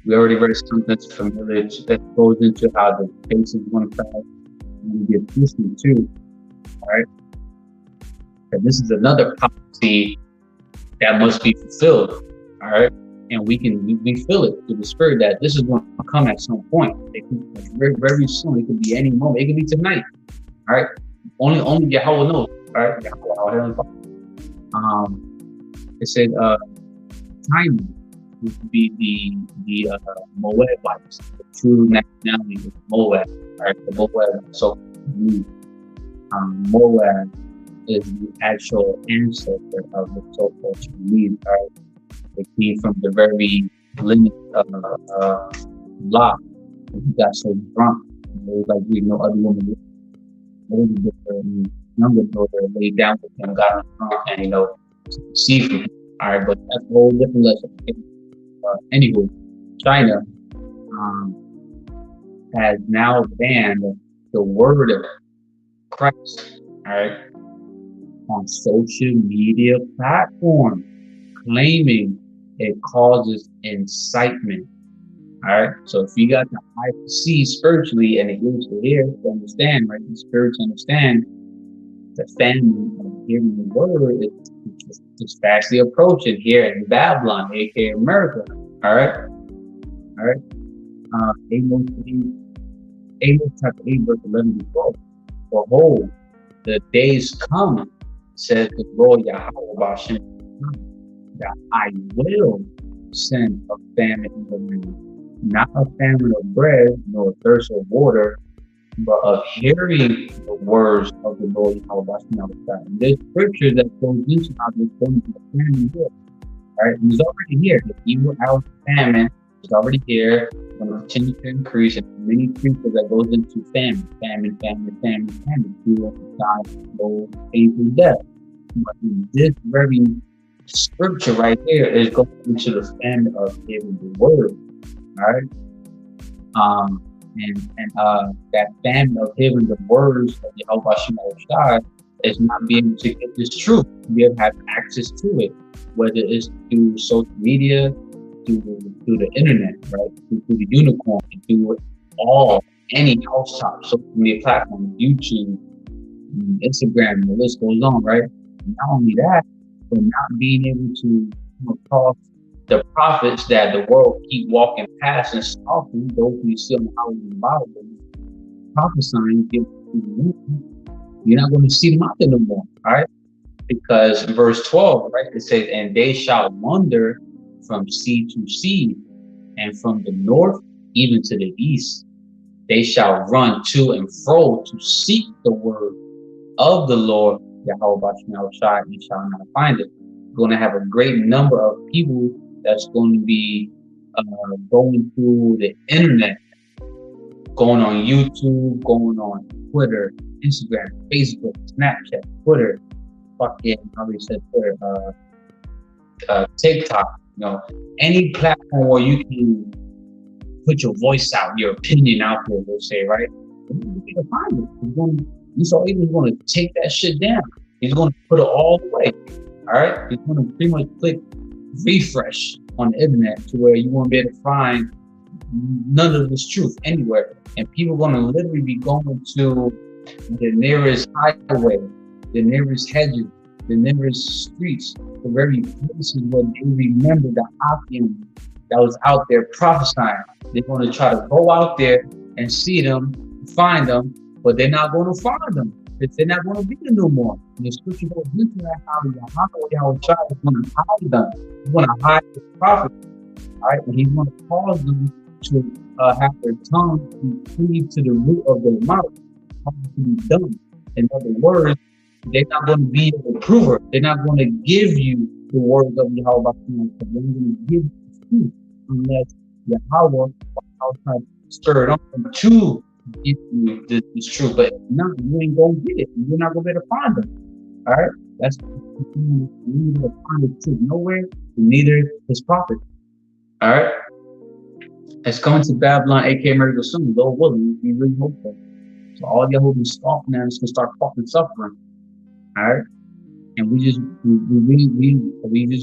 We already read something that's familiar that goes into how the faces want to pass and get twisted too. All right. And this is another prophecy that must be fulfilled. All right. And we feel it through the spirit that this is going to come at some point. It could be very, very soon. It could be any moment. It could be tonight. All right. Only Yahawah knows. All right. Yahawah. It said China would be the Moabites, the true nationality of Moab. All right. The Moab. So Moab is the actual ancestor of the so-called Chinese. All right. It came from the very lineage of Lot. He got so drunk, it was like we no other woman. Older daughter, younger daughter laid down with him, got him drunk, and see from him. All right, but that's a whole different lesson. Anywho, China has now banned the word of Christ, all right, on social media platforms, claiming it causes incitement. All right. So if you got the eye to see spiritually and the ears to hear to understand, right? The spirits understand the family of hearing the word is fastly approaching here in Babylon, aka America. All right. All right. Amos chapter 8, verse 11 to 12. Behold, the days come, says the Lord YAHAWAH BAHASHAM, that I will send a famine in the land, not a famine of bread, nor a thirst of water, but of hearing the words of the Lord YAHAWAH BAHASHAM YAHAWASHI. There's scripture that goes into how there's going to be a famine here. Right? And it's already here. The evil hour of famine is already here. It's going to continue to increase, and many people that goes into famine, fuel, time, old, painful death. But in this very scripture right here is going into the famine of hearing the word. All right. and that famine of hearing the words of YAHAWASHI W4Y is not being able to get this truth, be able to have access to it, whether it's through social media, through the internet, right? Through the unicorn, through all any housetop social media platform, YouTube, Instagram, the list goes on, right? Not only that, but not being able to come across the prophets that the world keep walking past and stalking, those who see on how in the Bible, prophesying, you're not going to see them out there no more, all right? Because in verse 12, right, it says, and they shall wander from sea to sea, and from the north even to the east. They shall run to and fro to seek the word of the Lord, YAHAWAH BAHASHAM YAHAWASHI, and shall not find it. We're going to have a great number of people that's going to be going through the internet, going on YouTube, going on Twitter, Instagram, Facebook, Snapchat, Twitter, fucking, I already said Twitter, TikTok, you know, any platform where you can put your voice out, your opinion out there, we'll say, right? He's going to find it. He's going to take that shit down. He's going to put it all away. All right? He's going to pretty much click refresh on the internet to where you won't be able to find none of this truth anywhere. And people are going to literally be going to the nearest highway, the nearest hedges, the nearest streets, the very places where they remember the Akim that was out there prophesying. They're going to try to go out there and see them, find them, but they're not going to find them. They're not going to be there no more. And the scripture goes into that how YAHAWAH is going to hide them. He's going to hide the prophets, all right? And he's going to cause them to have their tongue to cleave to the root of their mouth, to be dumb. In other words, they're not going to be an approver. They're not going to give you the words of YAHAWAH. They're going to give you the truth unless YAHAWAH stir it on to give you this truth. But if not, you ain't going to get it. You're not going to be able to find them. All right? That's you need to find the truth nowhere, neither his prophet. All right? It's coming to Babylon, aka America soon. Lord willing, we really hope so. So all y'all who been stalking now is gonna start fucking suffering. All right, and we just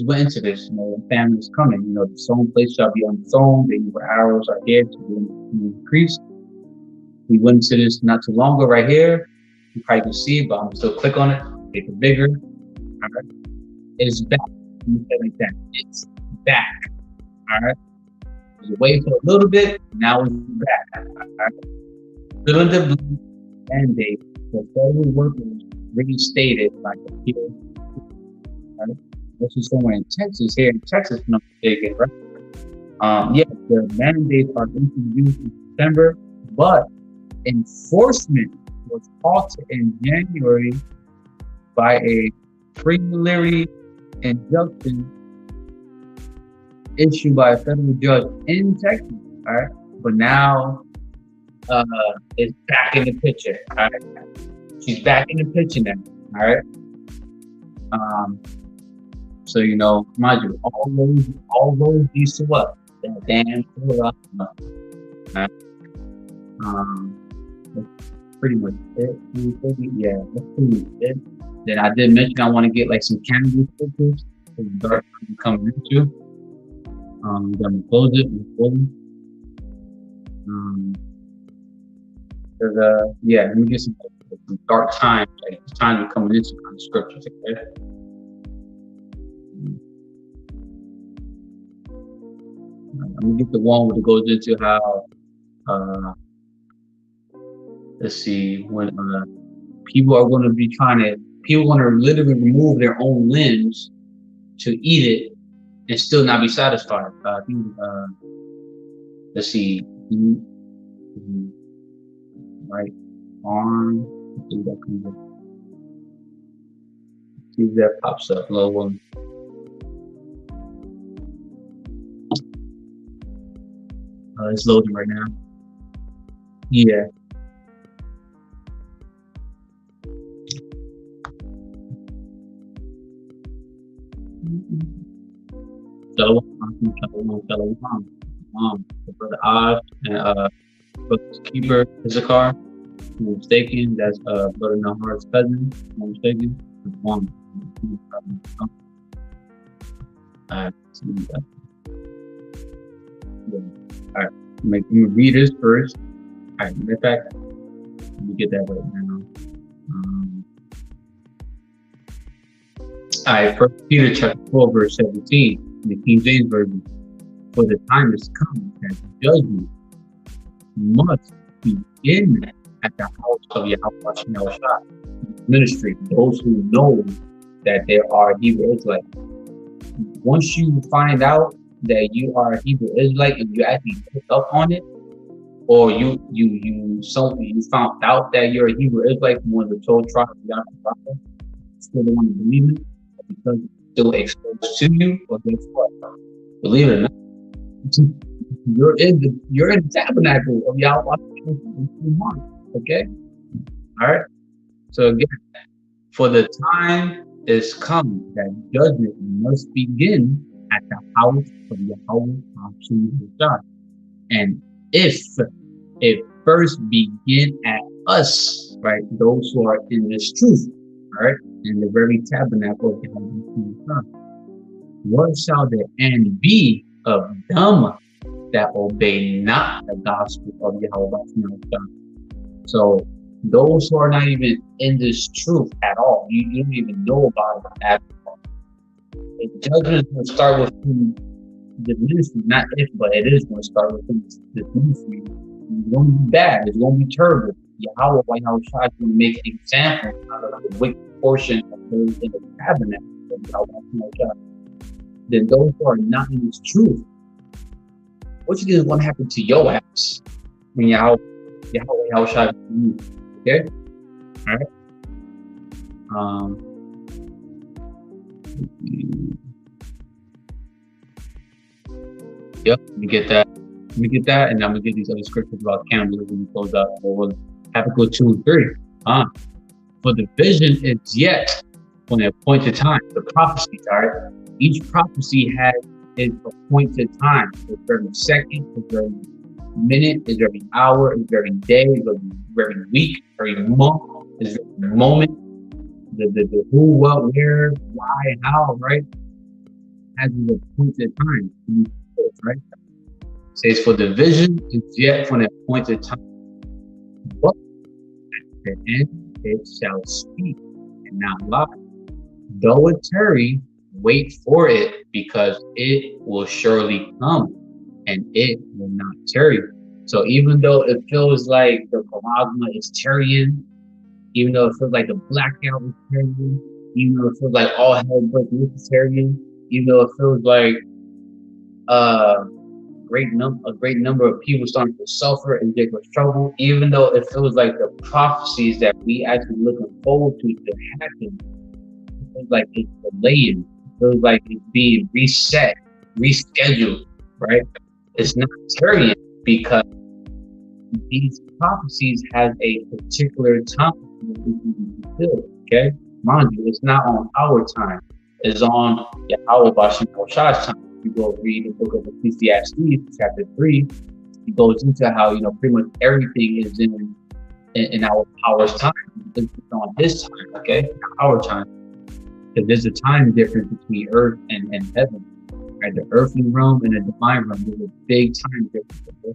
went into this. You know, the famine is coming. You know, the sown place shall be unsown. The evil arrows are here to be increased. We went into this not too long ago, right here. You probably can see it, but I'm still click on it, make it bigger. All right, it's back. Let me say it like that. It's back. All right. It was away for a little bit. Now it's back. All right. Filling the blue mandate for federal workers reinstated like a here. Right? This is somewhere in Texas, here in Texas, not mistaken, right? Yeah, the mandates are introduced in September, but enforcement was halted in January by a preliminary injunction issued by a federal judge in Texas. All right, but now is back in the picture. All right, she's back in the picture now. All right. So you know, mind you, all those used to what? That damn Torah. Right? That's pretty much it. Yeah, that's pretty much it. Then I did mention I want to get like some cannabis filters for the dark coming into. I'm gonna close it. Yeah, let me get some dark times, like time to coming into kind of scriptures. Okay? Let me get the one where it goes into how, let's see, when people are going to be people want to literally remove their own limbs to eat it and still not be satisfied. I think, let's see, right arm. See if that comes up. See if that pops up. Low one. It's loading right now. Yeah. Shalom, brother Oz and brother's keeper, Issachar. If I'm mistaken, that's Brother Nahar's cousin. If I'm mistaken. One. Alright, alright. Let me read this first. Alright, matter of fact, let me get that right now. Alright, 1 Peter chapter 4, verse 17, in the King James Version. For the time is come that judgment must begin at the house of YAHAWASHI Yahawashi ministry. Those who know that there are Hebrew Israelites. Once you find out that you are a Hebrew Israelite and you actually pick up on it, or you found out that you're a Hebrew Israelite from one of the 12 tribes of Yahawashi, still don't want to believe it because it's still exposed to you, or guess what? Believe it or not, you're in the tabernacle of Yahawashi. Okay? Alright? So again, for the time is come that judgment must begin at the house of YAHAWAH BAHASHAM YAHAWASHI. And if it first begin at us, right, those who are in this truth, right, in the very tabernacle of YAHAWAH, what shall the end be of them that obey not the gospel of YAHAWAH? So those who are not even in this truth at all, you don't even know about it at all. The judgment is going to start with the ministry, not if, but it is going to start with the ministry. It's going to be bad. It's going to be terrible. YAHAWAH Yahawashi is going to make examples out of the wicked portion of those in the tabernacle of YAHAWAH Yahawashi. Then those who are not in this truth, what you think is going to happen to your house when YAHAWAH Yahawashi? Okay, all right. Yep, let me get that. And I'm gonna get these other scriptures about candles when we close out. We'll have to go 2 and 3. For the vision is yet on an appointed time. The prophecies, all right. Each prophecy has its appointed time. It's every second, it's every minute, it's every hour, it's every day, it's every week, every month, it's every moment. The who, what, where, why, how, right? Has an appointed time, right? It says, for the vision is yet for an appointed time, but at the end it shall speak and not lie. Though it tarry, wait for it, because it will surely come and it will not tarry. So even though it feels like the plasma is tarrying, even though it feels like the blackout is tarrying, even though it feels like all hell breaks loose is tarrying, even though it feels like a great number of people starting to suffer and get with trouble, even though it feels like the prophecies that we actually looking forward to happen, it feels like it's delaying, it feels like it's being reset, rescheduled, right? It's not tarrying because these prophecies have a particular time to be fulfilled, okay? Mind you, it's not on our time. It's on YAHAWAH BAHASHAM YAHAWASHI's time. You go read the book of Ecclesiastes, chapter 3. It goes into how, pretty much everything is in our power's time. It's on his time, okay? Not our time. Because there's a time difference between earth and heaven. Right? The earthly realm and the divine realm, there's a big time difference. Okay?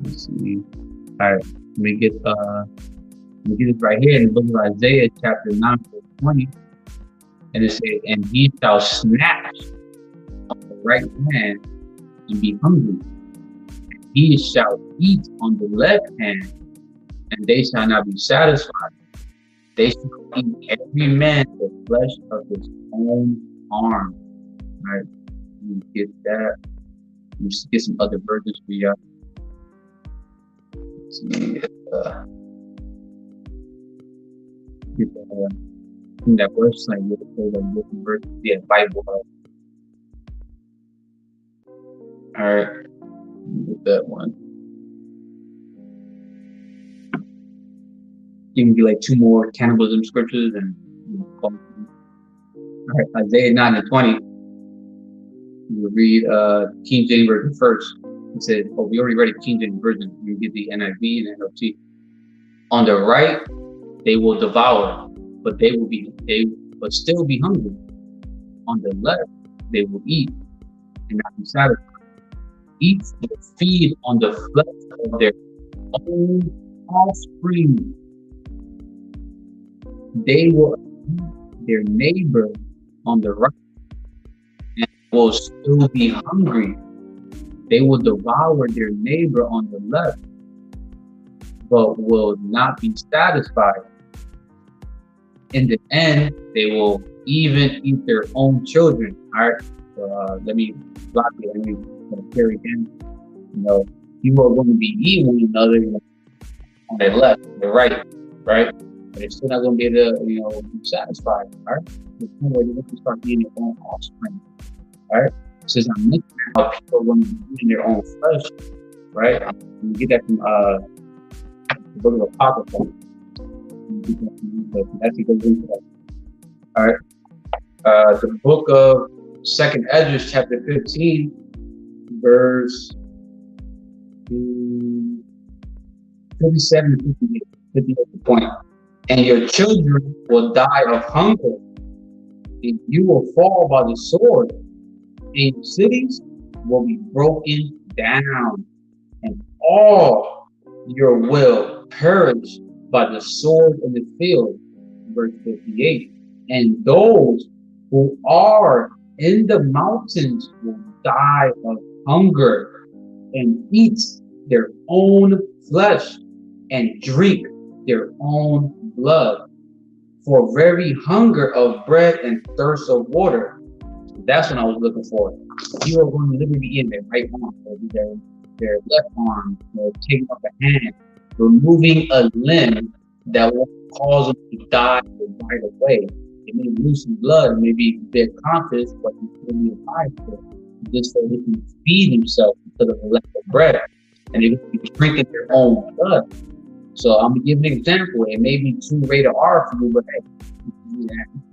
Let's see. All right, let me get it right here in the book of Isaiah, chapter 9, verse 20. And it says, and he shall snatch on the right hand and be hungry. And he shall eat on the left hand, and they shall not be satisfied. They shall eat every man the flesh of his own arm. All right, let me get that. Let me get some other verses for y'all. Let's see. Get that website with the verses. Yeah, Bible. All right, get that one. You can do like 2 more cannibalism scriptures and all right, Isaiah 9 and 20. You read King James Version first. It says, oh, we already read King James Version. You get the NIV and NLT. On the right, they will devour, but they will still be hungry. On the left, they will eat and not be satisfied. Each will feed on the flesh of their own offspring. They will eat their neighbor on the right and will still be hungry. They will devour their neighbor on the left, but will not be satisfied. In the end, they will even eat their own children. All right, so, let me block it. Let me carry again. You know, people are going to be eating one another, you know, on their left, their right, but they're still not going to be able to, you know, be satisfied. All right, the point where you're going to start eating your own offspring. All right, it says I'm looking at how people are going to be eating their own flesh. Right, you get that from the book of Apocrypha. That's goes into that. All right, the book of 2nd Ezra, chapter 15, verse 57 and 58. 58 the point. And your children will die of hunger, and you will fall by the sword, and your cities will be broken down, and all your will perish by the sword in the field. Verse 58. And those who are in the mountains will die of hunger and eat their own flesh and drink their own blood for very hunger of bread and thirst of water. That's what I was looking for. You are going to literally be in their right arm, their left arm, taking off a hand, removing a limb that will cause them to die right away. It may lose some blood, maybe they're conscious, but you still need alive for it, just so they can feed themselves instead of the lack of bread, and they're going to be drinking their own blood. So I'm gonna give an example. It may be too rated R for you, but hey,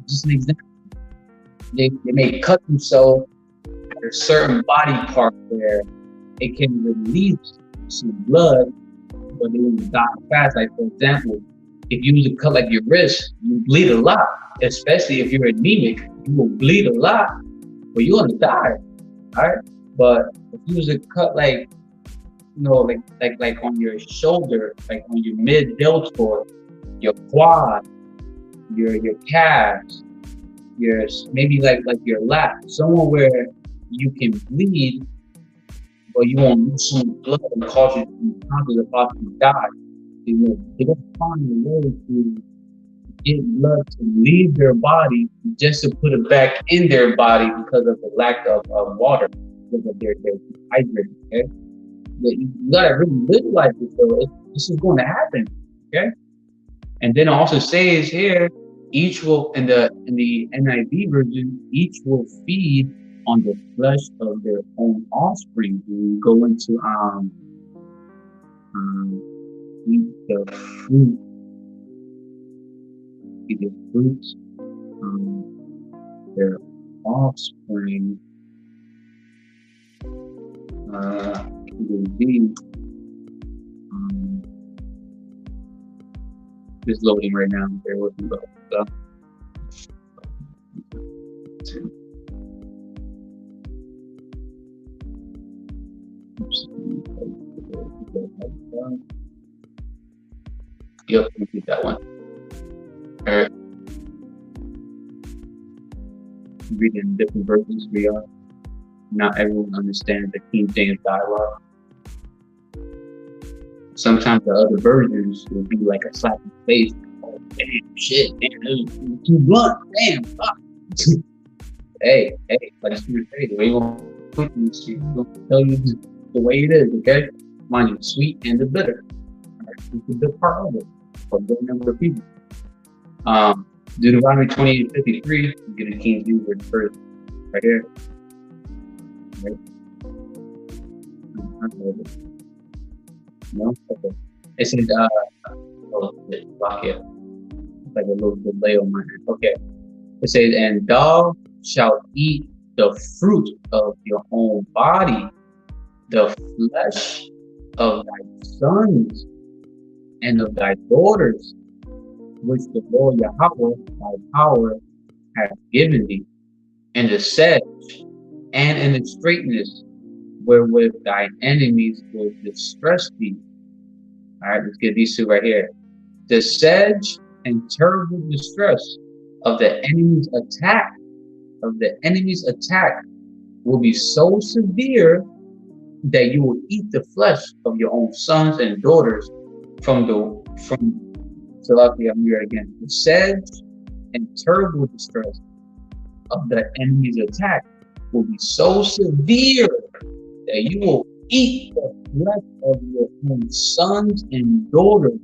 just an example. They may cut themselves at a certain body part where it can release some blood, but they will die fast. Like for example, if you use a cut like your wrist, you bleed a lot. Especially if you're anemic, you will bleed a lot, but you're gonna die. All right. But if you use a cut like, you know, like on your shoulder, like on your mid deltoid, your quad, your calves, your maybe like your lap, somewhere where you can bleed, but you won't lose some blood and cause you to be conscious about to die. You know, they don't find a way to get blood to leave their body just to put it back in their body because of the lack of water, because of their dehydrated. Okay. You gotta really live like this, though. This is going to happen, okay? And then it also says here, each will in the NIV version, each will feed on the flesh of their own offspring. We go into eat the fruit, their offspring. Just loading right now. Bear with me, but yep, repeat that one. All right. Reading different versions we are. Not everyone understands the King James dialogue. Sometimes the other versions will be like a slap in the face. Oh, damn, shit, damn, too blunt, damn, fuck. hey, like you say, the way you want to put these shit, I'm gonna tell you the way it is, okay? Mind you, the sweet and the bitter. All right, it's the good part of it for a good number of people. Deuteronomy 28:53, you get a King James version first, right here. Right. No? Okay. It says, block here. It's like a little delay on my end. Okay. It says, and thou shalt eat the fruit of your own body, the flesh of thy sons and of thy daughters, which the Lord Yahawah, thy power, hath given thee, in the sedge and in the straightness wherewith thine enemies will distress thee. All right, let's get these two right here. The sedge and terrible distress of the enemy's attack will be so severe that you will eat the flesh of your own sons and daughters so I'll read it again. The sedge and terrible distress of the enemy's attack will be so severe that you will eat the flesh of your own sons and daughters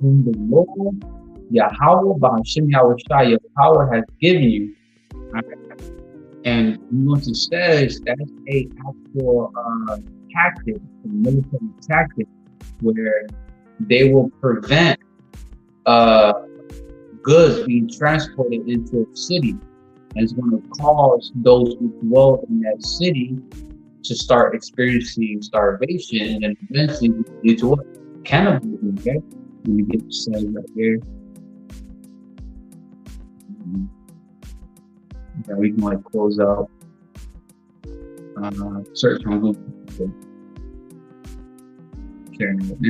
whom the Lord YAHAWAH BAHASHAM YAHAWASHI, your power, has given you. And you want to say that's a actual tactic, a military tactic, where they will prevent goods being transported into a city, and it's going to cause those who dwell in that city to start experiencing starvation, and eventually lead to what? Cannibalism. Okay, let me get the slide right here. Okay, we can like close out search on Google. Okay. Sharing it now.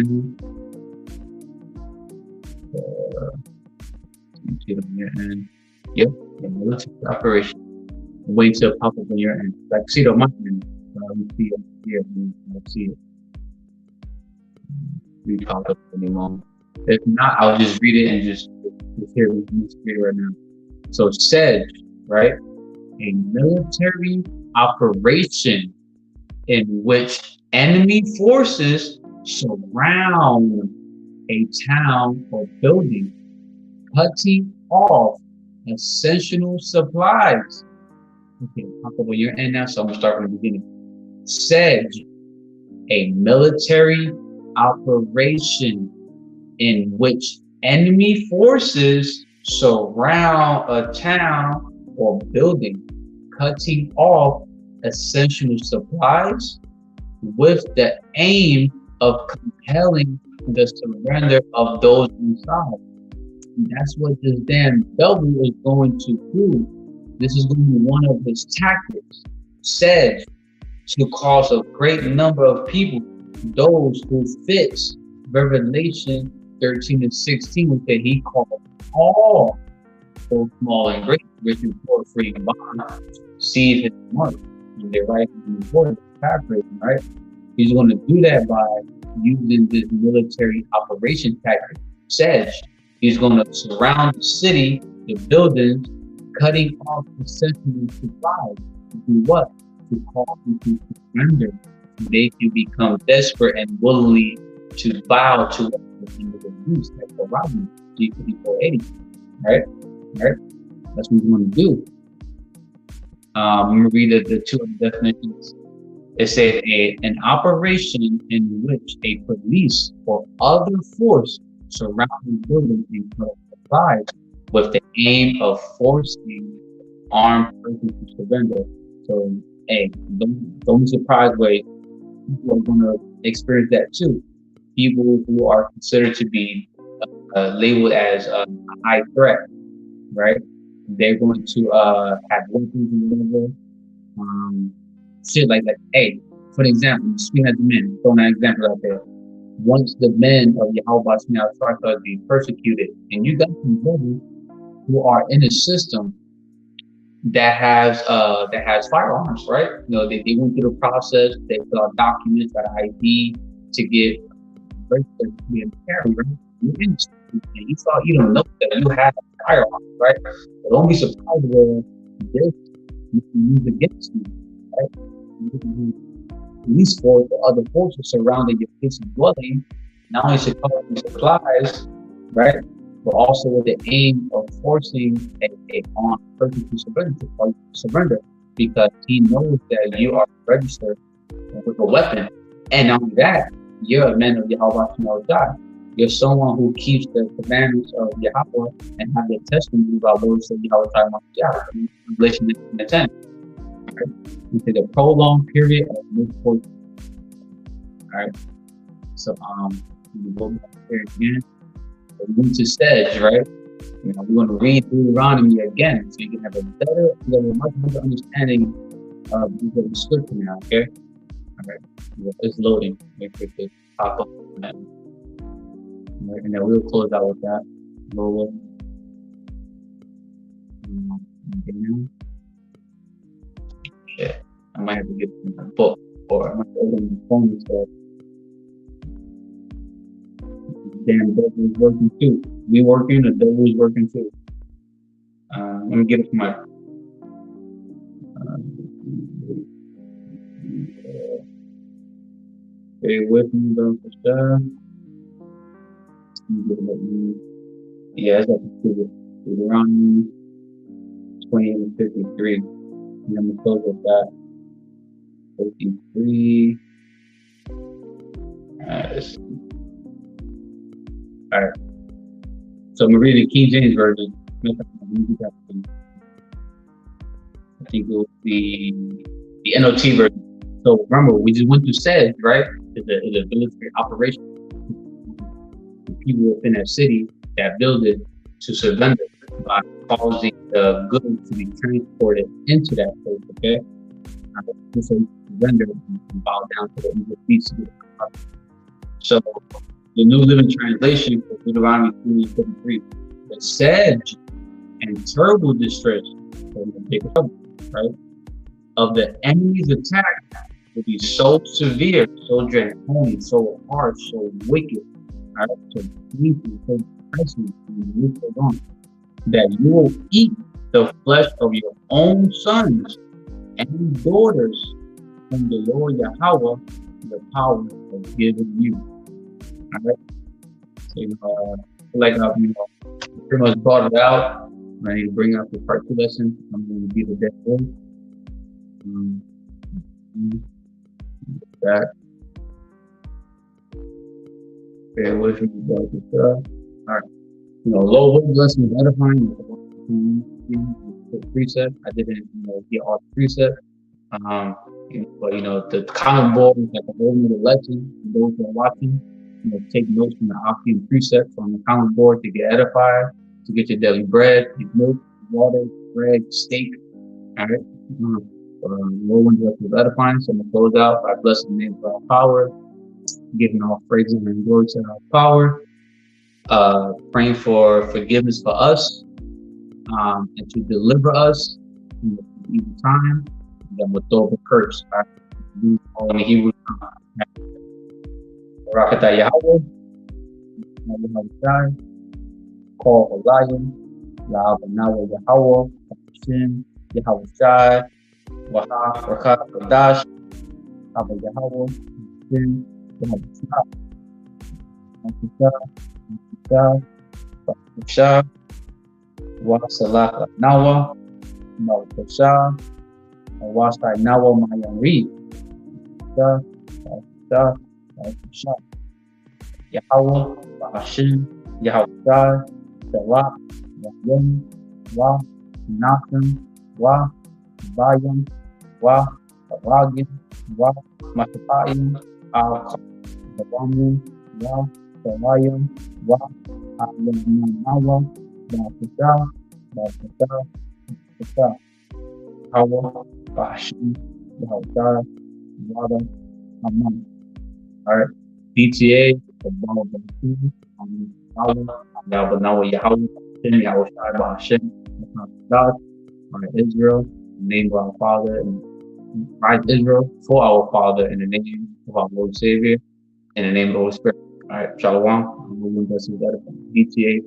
You see it on your end. Yep, military operation. Wait till it pop up on your end. Like, see it on my end. We see it here. We see it. We pop up anymore. If not, I'll just read it and just hear it. Let's read it right now. So it said, right, a military operation in which enemy forces surround a town or building, cutting off essential supplies. Okay, pop up on your end now, so I'm gonna start from the beginning. Said a military operation in which enemy forces surround a town or building, cutting off essential supplies with the aim of compelling the surrender of those inside. And that's what this damn devil is going to do. This is going to be one of his tactics, said to cause a great number of people, those who fits Revelation 13 and 16, which that he called all, both small and great, rich and poor, free and bond, receive his mark. And they're right in the word, paraphrasing, right? He's going to do that by using this military operation tactic. Says he's going to surround the city, the buildings, cutting off essential supplies. To do what? To cause them to surrender. They can become desperate and willingly to bow to what the abuse, like the robbery, G5480. Right? Right? That's what we want to do. I'm going to read the two other definitions. It said an operation in which a police or other force surrounds the building and supplies with the aim of forcing armed persons to surrender. So, hey, don't be surprised where people are going to experience that too. People who are considered to be labeled as a high threat, right? They're going to have weapons and whatever. Shit like that. Hey, for example, speaking at the men, throwing an example out there. Once the men of YAHAWAH BAHASHAM YAHAWASHI start being persecuted, and you got some brothers who are in a system that has firearms, right? You know, they went through the process, they fill out documents, got ID to get registered to be a carry, right? You're in and you don't know that you have a firearm, right? So don't be surprised where this you can use against you, right? Police force or other forces surrounding your place of dwelling, not only securing supplies, right, but also with the aim of forcing a armed person to surrender, because he knows that you are registered with a weapon. And not only that, you're a man of YAHAWAH BAHASHAM. You're someone who keeps the commandments of Yahawah and have the testimony about words of YAHAWAH in Revelation 10. Into the prolonged period of misfortune. right? So we go back here again. We went to Sedge, right? You know, we're going to read Deuteronomy again, so you can have a much better understanding of the scripture now. Okay. All right. It's loading. Make sure to pop up. And then we'll close out with that. Roll shit. I might have to get a book or I might open my phone instead. Damn, devil is working too. We working, the devil is working too. Let me get it from my. Stay with me, though, for sure. Yeah, it's up to Deuteronomy 28 and 53. And I'm going to close with that. 53. All right. So I'm going to read the King James Version. I think it was the NOT version. So remember, we just went through Sedge, right? It's a military operation. The people within that city that built it to surrender by causing the goods to be transported into that place, okay? So surrender and bow down to the evil beast. So the New Living Translation for Deuteronomy 23, the Sedge and terrible distress, right, of the enemy's attack will be so severe, so draconian, so harsh, so wicked, right, so painful, so depressing, that you will eat the flesh of your own sons and daughters from the Lord Yahawah, the power has given you. All right. So, like pretty much brought it out. I need to bring up the part 2 lesson. I'm going to be the dead boy. That. Bear with me, all right. Low word lesson is edifying. Precept. I didn't, get all the precept. But the common board is like a whole new lesson. For those who are watching, take notes from the Octane precepts on the common board to get edified, to get your daily bread, your milk, water, bread, steak. All right. No one's left edifying, so I'm going to close out by blessing the name of our power, giving all praises and glory to our power, praying for forgiveness for us, and to deliver us in the evil time, and then we'll throw up a curse. Right? In the Hebrew Rakata Yahawah, call for Zion, YAHAWAH Yahawah Bahashem Yahawashi W4Y, YAHAWAH Bahashem Yahawashi Wasalaka Nawa Mawasha Wasai Nawa Mayari YAHAWAH Bahashem Yahawashi Salah Yahweh Wa Natham Wa Bayam Wa Ragim Wa Matapayim Al Kawamu Wa Salayam Wa Nawa YAHAWAH Bahashem Yahawashi Wada Aman. All right. DTA YAHAWAH Bahashem God. All right, Israel, in the name of our Father, and rise Israel for our Father, in the name of our Lord Savior, in the name of the Holy Spirit. All right, Shalom. DTA